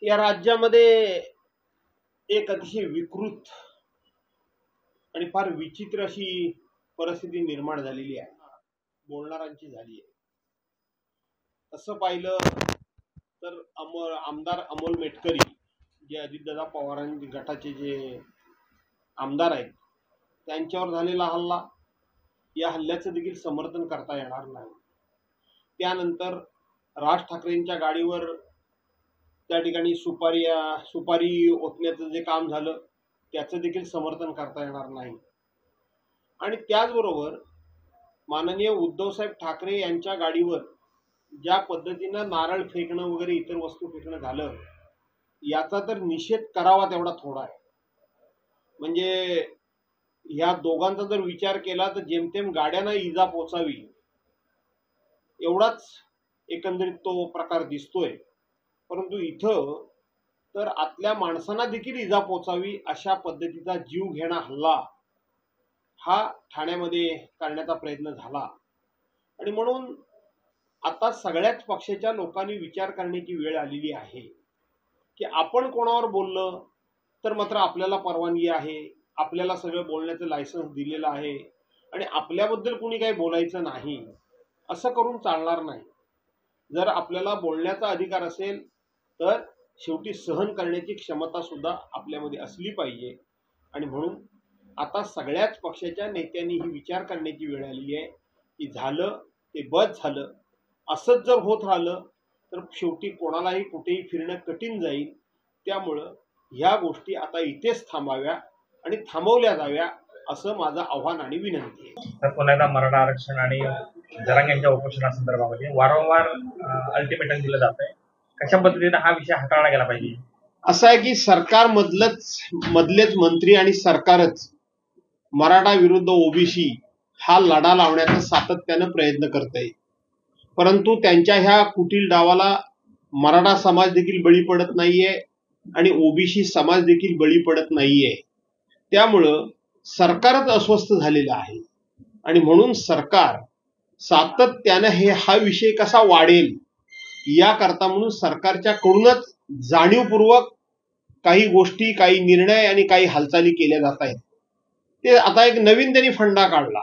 या राज्यामध्ये एक अतिशय विकृत आणि फार विचित्र अशी परिस्थिती निर्माण झालेली आहे, बोलणाऱ्यांची झाली आहे। असं पाहिलं तर आमदार अमोल मेटकरी जे अजितदादा पवारांच्या गटाचे जे आमदार आहेत त्यांच्यावर झालेला हल्ला, या हल्ल्याचं देखील समर्थन करता येणार नाही। त्यानंतर राज ठाकरेंच्या गाडीवर त्या ठिकाणी सुपारी ओतण्याचं जे काम झालं त्याचं देखील समर्थन करता येणार नाही। आणि त्याचबरोबर माननीय उद्धवसाहेब ठाकरे यांच्या गाडीवर ज्या पद्धतीनं नारळ फेकणं वगैरे इतर वस्तू फेकणं झालं याचा तर निषेध करावा तेवढा थोडा आहे। म्हणजे या दोघांचा जर विचार केला तर जेमतेम गाड्यांना इजा पोचावी एवढाच एकंदरीत तो प्रकार दिसतोय, परंतु इथं तर आतल्या माणसांना देखील इजा पोचावी अशा पद्धतीचा जीव घेणा हल्ला हा ठाण्यामध्ये करण्याचा प्रयत्न झाला। आणि म्हणून आता सगळ्याच पक्षाच्या लोकांनी विचार करण्याची वेळ आलेली आहे की आपण कोणावर बोललं तर मात्र आपल्याला परवानगी आहे, आपल्याला सगळं बोलण्याचं लायसन्स दिलेलं आहे आणि आपल्याबद्दल कोणी काही बोलायचं नाही असं करून चालणार नाही। जर आपल्याला बोलण्याचा अधिकार असेल तर शेवटी सहन करण्याची क्षमता सुद्धा आपल्यामध्ये असली पाहिजे। आणि म्हणून आता सगळ्याच पक्षाच्या नेत्यांनी ही विचार करण्याची वेळ आलेली आहे की झालं ते बस झालं, असंच जर होत राहिलं तर शेवटी कोणालाही कुठेही फिरणं कठीण जाईल। त्यामुळं ह्या गोष्टी आता इथेच थांबाव्या आणि थांबवल्या जाव्या असं माझं आव्हान आणि विनंती आहे। तर पुन्हा एकदा मराठा आरक्षण आणि जरांगेंच्या उपोषणासंदर्भामध्ये वारंवार अल्टिमेटम दिलं जात आहे, कशा पद्धतीने हा विषय हाताळला गेला पाहिजे? असं आहे की सरकार मधलेच मंत्री आणि सरकारच मराठा विरुद्ध ओबीसी हा लढा लावण्याचा सातत्यानं प्रयत्न करत आहे, परंतु त्यांच्या ह्या कुटील डावाला मराठा समाज देखील बळी पडत नाहीये आणि ओबीसी समाज देखील बळी पडत नाहीये। त्यामुळं सरकारच अस्वस्थ झालेलं आहे आणि म्हणून सरकार सातत्यानं हा विषय कसा वाढेल याकरता म्हणून सरकारच्या कडूनच जाणीवपूर्वक काही गोष्टी, काही निर्णय आणि काही हालचाली केल्या जात आहेत। ते आता एक नवीन त्यांनी फंडा काढला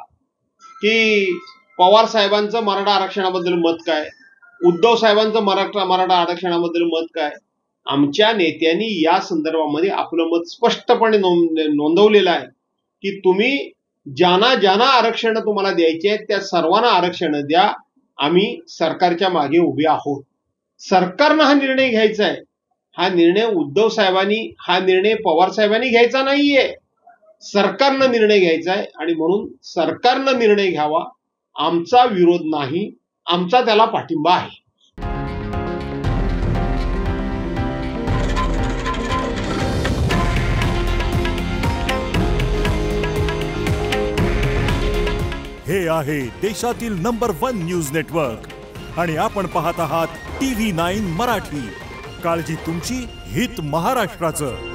की पवार साहेबांचं मराठा आरक्षणाबद्दल मत काय, उद्धव साहेबांचं मराठा आरक्षणाबद्दल मत काय। आमच्या नेत्यांनी या संदर्भामध्ये आपलं मत स्पष्टपणे नोंदवलेलं आहे की तुम्ही ज्यांना आरक्षण तुम्हाला द्यायचे आहेत त्या सर्वांना आरक्षण द्या, आम्ही सरकारच्या मागे उभे आहोत। सरकारनं हा निर्णय घ्यायचा आहे, हा निर्णय उद्धव साहेबांनी, हा निर्णय पवार साहेबांनी घ्यायचा नाहीये, सरकारनं निर्णय घ्यायचा आहे। आणि म्हणून सरकारनं निर्णय घ्यावा, आमचा विरोध नाही, आमचा त्याला पाठिंबा आहे। हे आहे देशातील नंबर 1 न्यूज नेटवर्क आणि आपण पाहत आहात TV9 मराठी। काळजी तुमची, हित महाराष्ट्राचं।